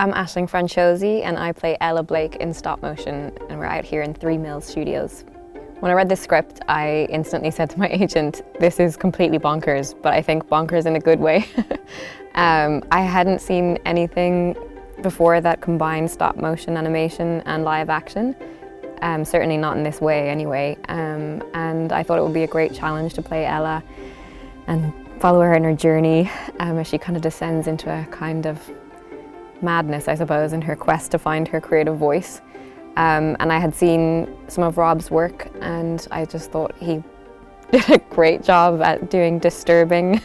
I'm Aisling Franciosi and I play Ella Blake in stop motion, and we're out here in 3 Mills Studios. When I read the script, I instantly said to my agent, this is completely bonkers, but I think bonkers in a good way. I hadn't seen anything before that combined stop motion animation and live action, certainly not in this way anyway, and I thought it would be a great challenge to play Ella and follow her in her journey as she kind of descends into a kind of madness, I suppose, in her quest to find her creative voice. And I had seen some of Rob's work and I just thought he did a great job at doing disturbing,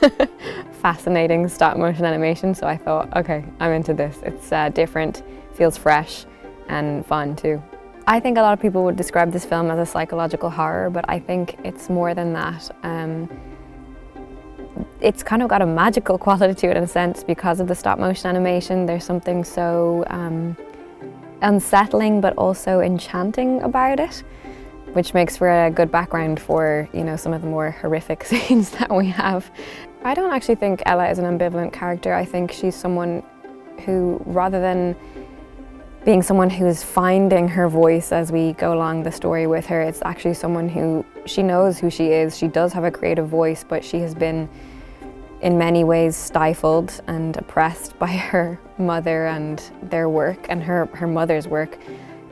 fascinating stop motion animation, so I thought, okay, I'm into this. It's different, feels fresh and fun too. I think a lot of people would describe this film as a psychological horror, but I think it's more than that. It's kind of got a magical quality to it in a sense because of the stop motion animation. There's something so unsettling but also enchanting about it, which makes for a good background for, you know, some of the more horrific scenes that we have. I don't actually think Ella is an ambivalent character. I think she's someone who, rather than being someone who's finding her voice as we go along the story with her, it's actually someone who, she knows who she is. She does have a creative voice, but she has been in many ways stifled and oppressed by her mother and their work and her mother's work.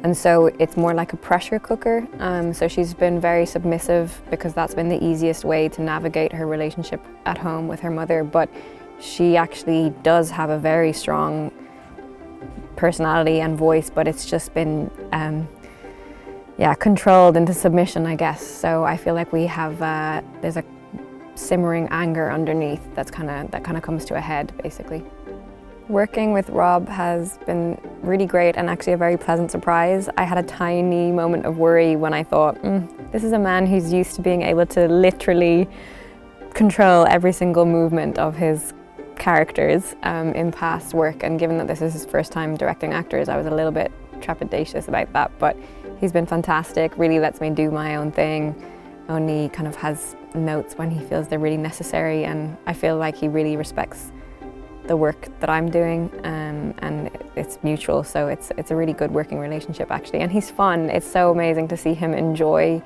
And so it's more like a pressure cooker. So she's been very submissive because that's been the easiest way to navigate her relationship at home with her mother. But she actually does have a very strong personality and voice, but it's just been controlled into submission, I guess. So I feel like we have there's a simmering anger underneath that kind of comes to a head, basically. Working with Rob has been really great and actually a very pleasant surprise. I had a tiny moment of worry when I thought, this is a man who's used to being able to literally control every single movement of his characters in past work, and given that this is his first time directing actors, I was a little bit trepidatious about that, but he's been fantastic, really lets me do my own thing, only kind of has notes when he feels they're really necessary, and I feel like he really respects the work that I'm doing, and it's mutual, so it's a really good working relationship actually, and he's fun. It's so amazing to see him enjoy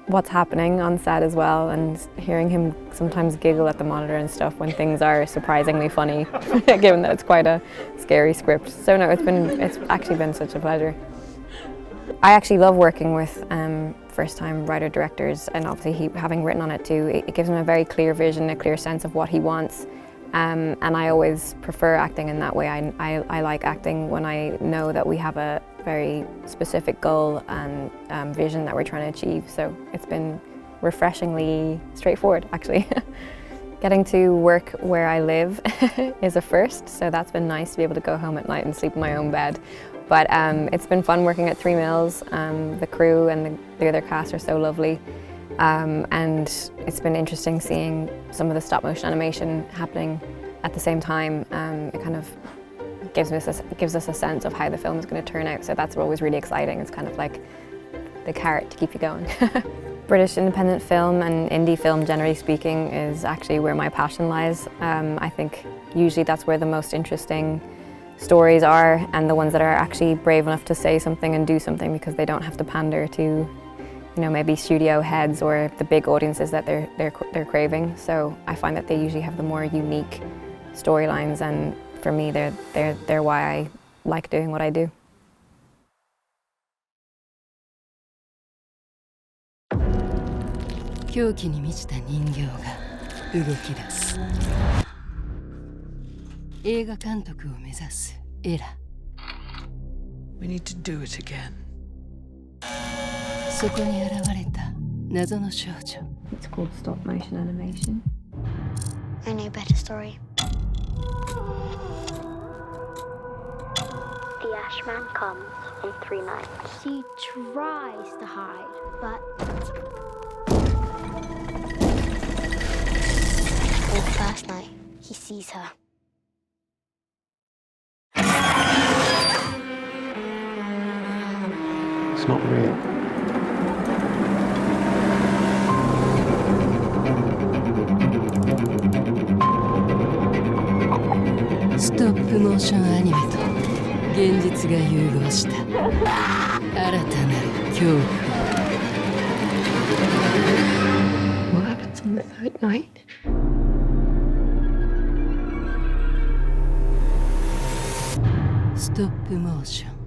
what's happening on set as well, and hearing him sometimes giggle at the monitor and stuff when things are surprisingly funny, given that it's quite a scary script. So no, it's actually been such a pleasure. I actually love working with first-time writer-directors, and obviously he, having written on it too, it gives him a very clear vision, a clear sense of what he wants, and I always prefer acting in that way. I like acting when I know that we have a very specific goal and vision that we're trying to achieve, so it's been refreshingly straightforward actually. Getting to work where I live is a first, so that's been nice to be able to go home at night and sleep in my own bed. But it's been fun working at 3 Mills. The crew and the other cast are so lovely. And it's been interesting seeing some of the stop motion animation happening at the same time. It kind of gives us a sense of how the film is going to turn out, so that's always really exciting. It's kind of like the carrot to keep you going. British independent film and indie film, generally speaking, is actually where my passion lies. I think usually that's where the most interesting stories are, and the ones that are actually brave enough to say something and do something because they don't have to pander to, you know, maybe studio heads or the big audiences that they're craving. So I find that they usually have the more unique storylines, and for me they're why I like doing what I do. 狂気に満ちた人形が動き出す。映画監督を目指すエラ。We need to do it again. そこに現れた謎の少女。It's called stop motion animation. I know a better story. The Ashman comes in 3 nights. She tries to hide, but on the first night, he sees her. It's not real. Stop motion アニメと現実が融合した新たなる恐怖。 What happens on the third night? ストップモーション。